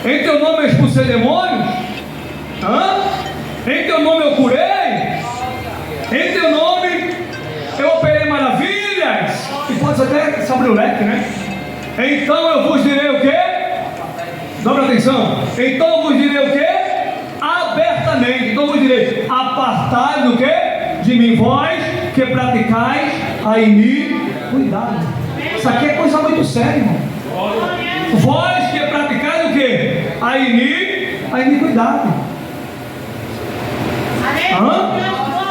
em teu nome eu expulsei demônios. Em teu nome eu curei. Em teu nome eu operei maravilhas. E pode até se abrir o leque, né? Então eu vos direi o quê? Dobra atenção. Então eu vos direi o quê? Abertamente. Então eu vos direi: apartai do quê? De mim, vós que praticais a iniquidade. Isso aqui é coisa muito séria, irmão. Vós que praticais o quê? A iniquidade.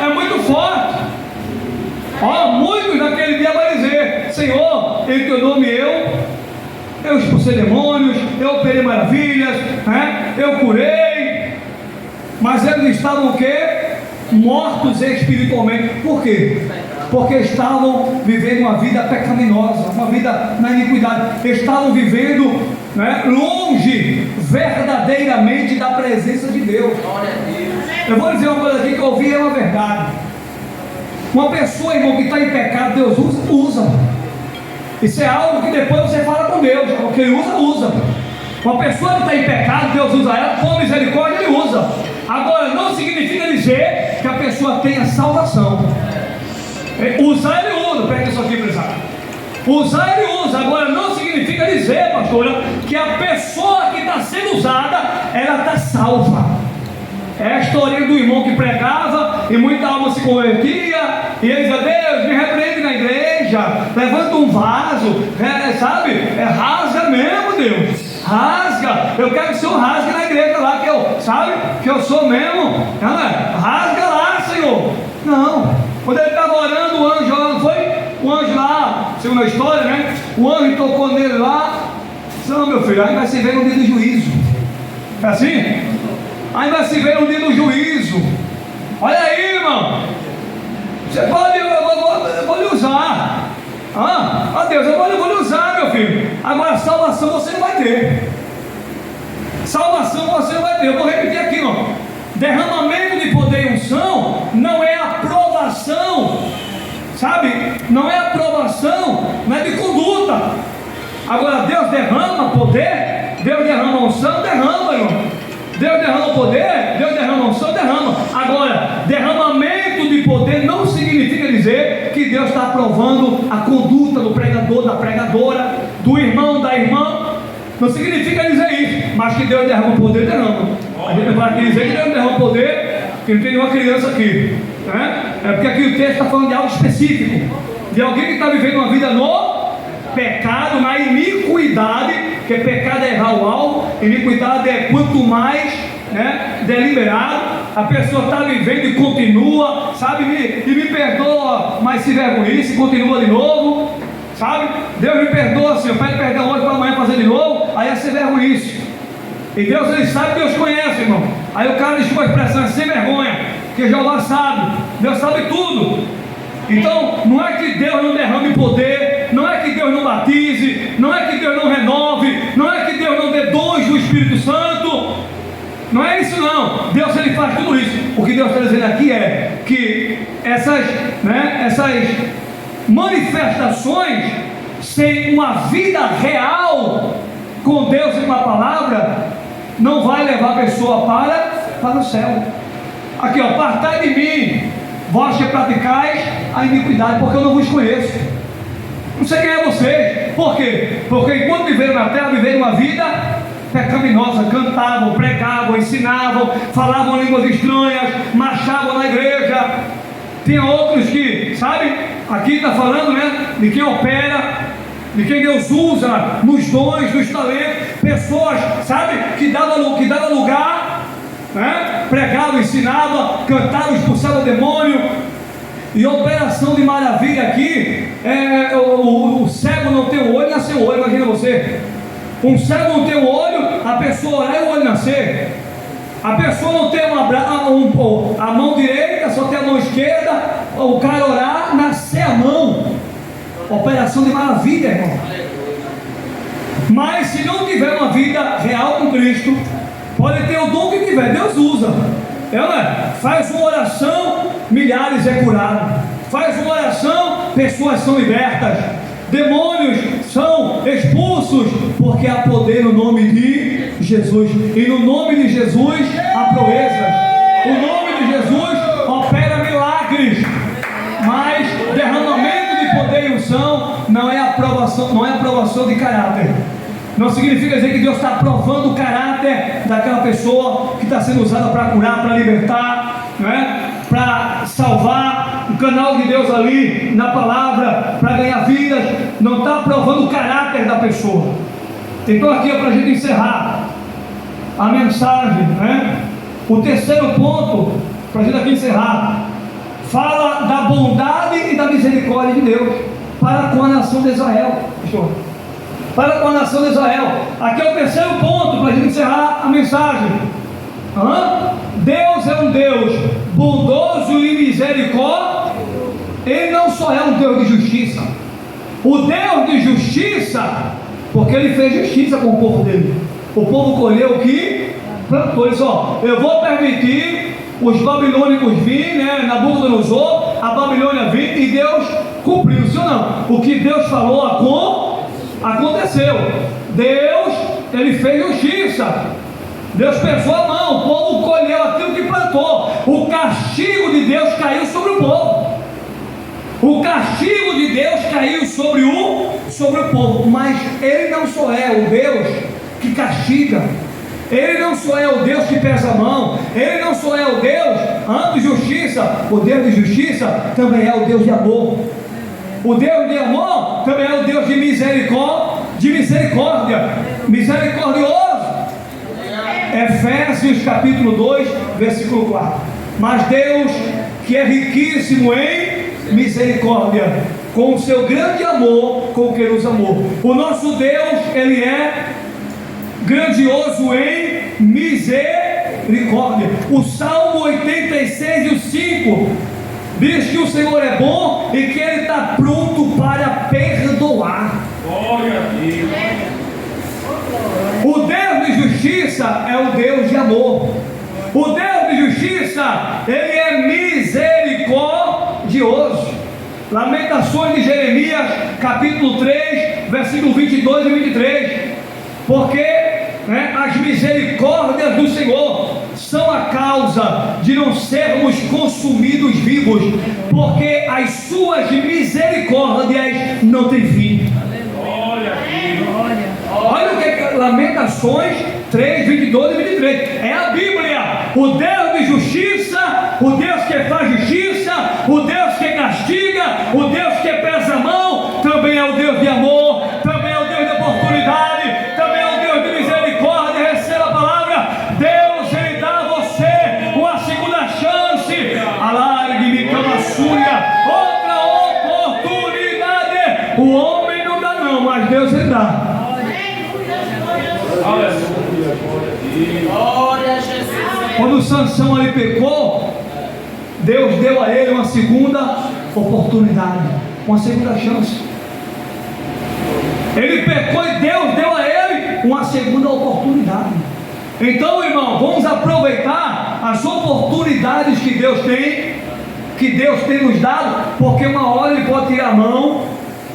É muito forte. Muitos naquele dia vão dizer: Senhor, em teu nome eu expulsei demônios, eu operei maravilhas, né? Eu curei. Mas eles estavam o quê? Mortos espiritualmente. Por quê? Porque estavam vivendo uma vida pecaminosa, uma vida na iniquidade. Estavam vivendo, né, longe verdadeiramente da presença de Deus. Eu vou dizer uma coisa aqui que eu ouvi, é uma verdade. Uma pessoa, irmão, que está em pecado, Deus usa. Isso é algo que depois você fala com Deus. O que ele usa. Uma pessoa que está em pecado, Deus usa ela, com misericórdia ele usa. Agora, não significa dizer que a pessoa tenha salvação. Usar ele usa, pega isso aqui, empresário. Usar ele usa, agora não significa dizer, pastora, que a pessoa que está sendo usada, ela está salva. É a história do irmão que pregava e muita alma se convertia, e ele dizia: Deus, me repreende na igreja, levanta um vaso, sabe? Rasga mesmo, Deus, rasga. Eu quero que o Senhor rasgue na igreja lá, que eu sou mesmo. Rasga lá, Senhor. Não. Quando ele estava orando, o anjo foi, o o anjo lá, segundo a história, né? O anjo tocou nele lá. Não, meu filho, aí vai se ver no dia do juízo. É assim? Aí vai se ver no dia do juízo. Olha aí, irmão. Você pode, eu vou lhe usar. Deus, eu vou lhe usar, meu filho. Agora, salvação você não vai ter. Salvação você não vai ter. Eu vou repetir aqui, irmão. Derramamento de poder e unção não é aprovação, sabe? Não é aprovação, não é de conduta. Agora, Deus derrama poder, Deus derrama unção, derrama, irmão. Deus derrama poder, Deus derrama unção, derrama. Agora, derramamento de poder não significa dizer que Deus está aprovando a conduta do pregador, da pregadora, do irmão, da irmã. Não significa dizer isso, mas que Deus derrama poder, derrama. A gente vai aqui dizer que Deus derrama poder, que não tem nenhuma criança aqui, né? É porque aqui o texto está falando de algo específico, de alguém que está vivendo uma vida no pecado, na iniquidade, porque pecado é errar o alvo, iniquidade é quanto mais, né, deliberado, a pessoa está vivendo e continua, sabe, e me perdoa, mas se vergonhice, continua de novo, sabe, Deus me perdoa, Senhor, pede perdão hoje para amanhã fazer de novo, aí é ser vergonhice, e Deus, ele sabe, Deus conhece, irmão, aí o cara desculpa a expressão, é sem vergonha, porque Jeová sabe, Deus sabe tudo. Então, não é que Deus não derrame poder, não é que Deus não batize, não é que Deus não renove, não é que Deus não dê dons do Espírito Santo, não é isso não. Deus, ele faz tudo isso. O que Deus está dizendo aqui é que essas manifestações sem uma vida real com Deus e com a palavra não vai levar a pessoa para o céu. Aqui, ó, apartai de mim, vós que praticais a iniquidade, porque eu não vos conheço. Não sei quem é vocês. Por quê? Porque enquanto viveram na terra, viveram uma vida pecaminosa, cantavam, pregavam, ensinavam, falavam línguas estranhas, marchavam na igreja. Tem outros que, sabe, aqui está falando, né, de quem opera, de quem Deus usa nos dons, nos talentos, pessoas, sabe, que dava lugar, né? Pregava, ensinava, cantava, expulsava o demônio. E operação de maravilha aqui é o cego não tem o olho, nasceu o olho. Imagina você, um cego não tem o olho, a pessoa orar e o olho nascer. A pessoa não tem a mão direita, só tem a mão esquerda, o cara orar, nascer a mão. Operação de maravilha, irmão. Mas se não tiver uma vida real com Cristo, pode ter o dom que tiver, Deus usa. Faz uma oração, milhares é curado. Faz uma oração, pessoas são libertas. Demônios são expulsos, porque há poder no nome de Jesus. E no nome de Jesus há proezas. O nome de Jesus opera milagres. Mas derramamento de poder e unção não é aprovação de caráter. Não significa dizer que Deus está aprovando o caráter daquela pessoa que está sendo usada para curar, para libertar, né? Para salvar, o canal de Deus ali na palavra, para ganhar vidas. Não está aprovando o caráter da pessoa. Então aqui é para a gente encerrar a mensagem, né? O terceiro ponto, para a gente aqui encerrar, fala da bondade e da misericórdia de Deus para com a nação de Israel. Para com a nação de Israel. Aqui é o terceiro ponto para a gente encerrar a mensagem. Deus é um Deus bondoso e misericórdia. Ele não só é um Deus de justiça. O Deus de justiça, porque ele fez justiça com o povo dele. O povo colheu o que plantou. Ele disse, eu vou permitir os babilônicos virem, né, Nabucodonosor, a Babilônia vir, e Deus cumpriu, sim ou não? O que Deus falou aconteceu. Deus, ele fez justiça. Deus pesou a mão, o povo colheu aquilo que plantou. O castigo de Deus caiu sobre o povo. O castigo de Deus caiu sobre o povo. Mas ele não só é o Deus que castiga, ele não só é o Deus que pesa a mão, ele não só é o Deus de justiça. O Deus de justiça também é o Deus de amor. O Deus de amor também é o Deus de misericórdia, misericordioso. Efésios capítulo 2, versículo 4. Mas Deus, que é riquíssimo em misericórdia, com o seu grande amor com que nos amou. O nosso Deus, Ele é grandioso em misericórdia. O Salmo 86 e o 5 diz que o Senhor é bom e que Ele está pronto para perdoar. Glória a Deus. O Deus de justiça é o Deus de amor. O Deus de justiça, Ele é misericordioso. Lamentações de Jeremias, capítulo 3, versículo 22 e 23. Porque as misericórdias do Senhor são a causa de não sermos consumidos vivos, porque as suas misericórdias não têm fim. Glória a Deus. Olha o que é Lamentações 3, 22 e 23. É a Bíblia. O Deus de justiça, o Deus que faz justiça, o Deus que castiga, o Deus que pesa a mão, também é o Deus de amor, também é o Deus de oportunidade, também é o Deus de misericórdia. Receba a palavra. Deus, Ele dá a você uma segunda chance. Alargue-me, camaçúria, outra oportunidade. O homem não dá não, mas Deus Ele dá. Aleluia. Glória a Jesus. Quando Sansão ali pecou, Deus deu a ele uma segunda oportunidade, uma segunda chance. Ele pecou e Deus deu a ele uma segunda oportunidade. Então, irmão, vamos aproveitar as oportunidades que Deus tem nos dado, porque uma hora Ele pode tirar a mão,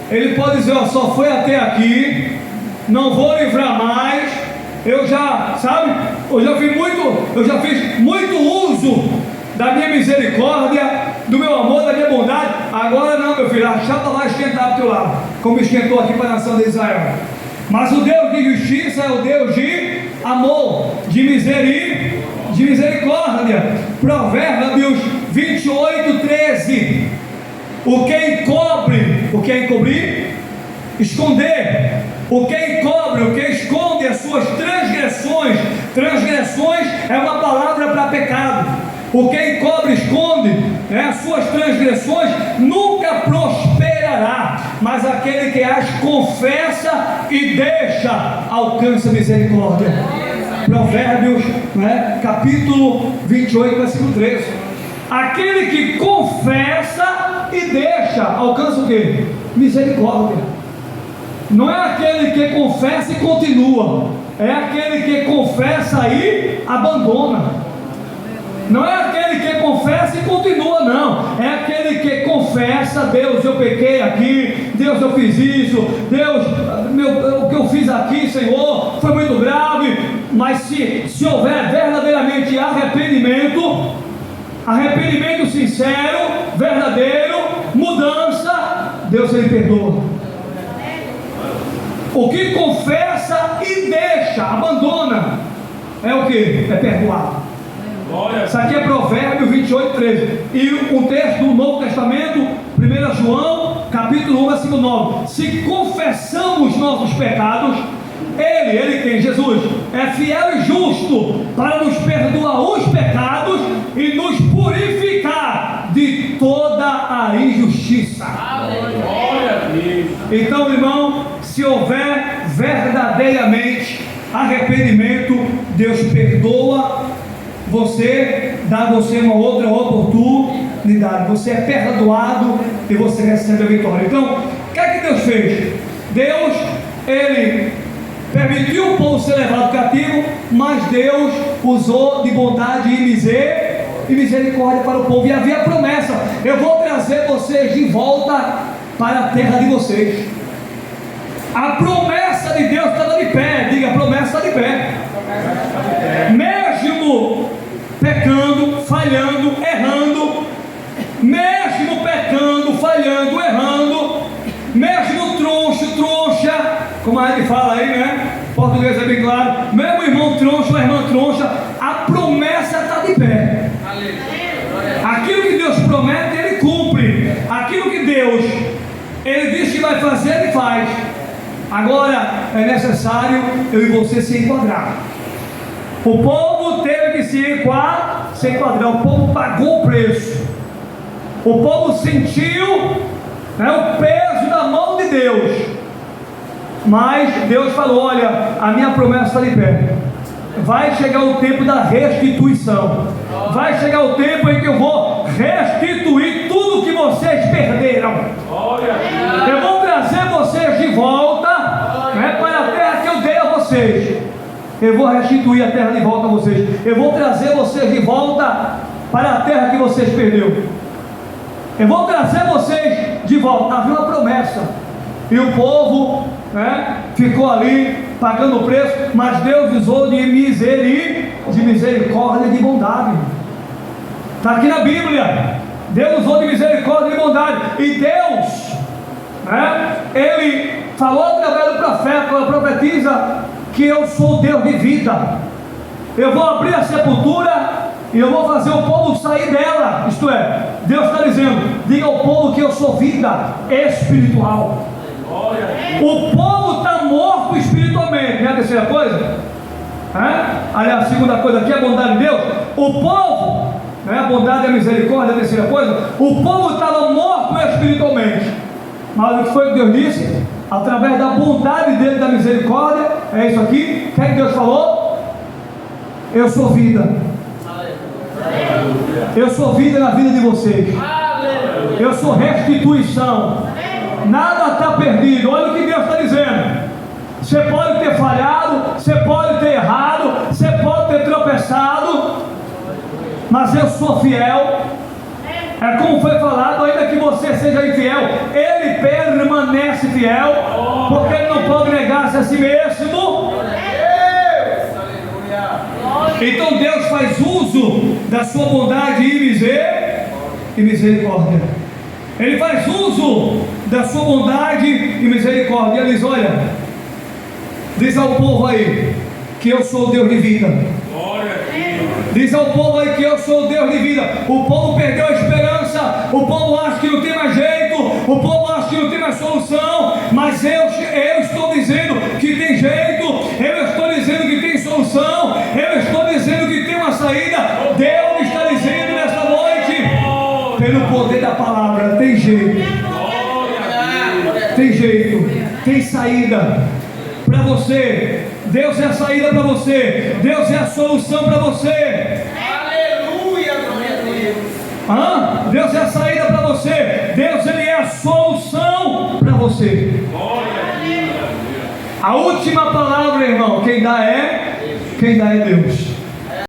Ele pode dizer: ó, só foi até aqui, não vou livrar mais. Eu já fiz muito uso da minha misericórdia, do meu amor, da minha bondade. Agora não, meu filho, a chapa vai esquentar para o teu lado, como esquentou aqui para a nação de Israel. Mas o Deus de justiça é o Deus de amor, de misericórdia. Provérbios 28, 13. O que encobrir? Esconder. O que encobre, o que esconde as suas transgressões. Transgressões é uma palavra para pecado. O que encobre, esconde as suas transgressões, nunca prosperará. Mas aquele que as confessa e deixa, alcança misericórdia. Provérbios, capítulo 28, versículo 13. Aquele que confessa e deixa, alcança o quê? Misericórdia. Não é aquele que confessa e continua, é aquele que confessa e abandona. Não é aquele que confessa e continua, não. É aquele que confessa: Deus, eu pequei aqui, Deus, eu fiz isso, Deus, o que eu fiz aqui, Senhor, foi muito grave. Mas se houver verdadeiramente arrependimento sincero, verdadeiro, mudança, Deus Ele perdoa. O que confessa e deixa, abandona, é o que? É perdoado. Isso aqui é Provérbios 28, 13. E um texto do Novo Testamento, 1 João, capítulo 1, versículo 9. Se confessamos nossos pecados, Ele quem? Jesus, é fiel e justo para nos perdoar os pecados e nos purificar de toda a injustiça. Glória a Deus. Então, irmão, se houver verdadeiramente arrependimento, Deus perdoa você, dá a você uma outra oportunidade. Você é perdoado e você recebe a vitória. Então, o que é que Deus fez? Deus, Ele permitiu o povo ser levado cativo, mas Deus usou de bondade e misericórdia para o povo. E havia promessa: eu vou trazer vocês de volta para a terra de vocês. A promessa de Deus está de pé. Diga: a promessa está de pé. Mesmo pecando, falhando, errando, mesmo pecando, falhando, errando, mesmo troncha, como a gente fala aí, português é bem claro, mesmo irmão troncho ou irmã troncha, a promessa está de pé. Aquilo que Deus promete, Ele cumpre. Aquilo que Deus, Ele diz que vai fazer, Ele faz. Agora é necessário eu e você se enquadrar. O povo teve que se enquadrar. O povo pagou o preço. O povo sentiu né, o peso da mão de Deus. Mas Deus falou: olha, a minha promessa está de pé. Vai chegar o tempo da restituição. Vai chegar o tempo em que eu vou restituir tudo que vocês perderam. Eu vou trazer vocês de volta, né, para a terra que eu dei a vocês. Eu vou restituir a terra de volta a vocês. Eu vou trazer vocês de volta para a terra que vocês perderam. Eu vou trazer vocês de volta. Havia uma promessa. E o povo, né, ficou ali pagando o preço, mas Deus usou de misericórdia e de bondade. Está aqui na Bíblia. Deus usou de misericórdia e de bondade. E Deus, né, Ele falou através do profeta, ela profetiza que eu sou Deus de vida. Eu vou abrir a sepultura e eu vou fazer o povo sair dela. Isto é, Deus está dizendo: diga ao povo que eu sou vida espiritual. O povo está morto espiritualmente. E a terceira coisa, aliás, a segunda coisa aqui, a bondade de Deus. O povo, a bondade e a misericórdia, a terceira coisa, o povo estava morto espiritualmente. Mas o que foi que Deus disse? Através da bondade dele, da misericórdia, é isso aqui. O que é que Deus falou? Eu sou vida. Eu sou vida na vida de vocês. Eu sou restituição. Nada está perdido. Olha o que Deus está dizendo. Você pode ter falhado, você pode ter errado, você pode ter tropeçado, mas eu sou fiel. É como foi falado: ainda que você seja infiel, Ele permanece fiel, porque Ele não pode negar-se a si mesmo. Então Deus faz uso da sua bondade e misericórdia. Ele faz uso da sua bondade e misericórdia. Ele diz: olha, diz ao povo aí que eu sou o Deus de vida. Diz ao povo aí que eu sou o Deus de vida. O povo perdeu a esperança. O povo acha que não tem mais jeito. O povo acha que não tem mais solução. Mas eu estou dizendo que tem jeito. Eu estou dizendo que tem solução. Eu estou dizendo que tem uma saída. Deus está dizendo nesta noite, pelo poder da palavra: tem jeito. Tem jeito. Tem saída para você. Deus é a saída para você. Deus é a solução para você. Aleluia, glória a Deus. Deus é a saída para você. Deus, Ele é a solução para você. A última palavra, irmão, quem dá é Deus.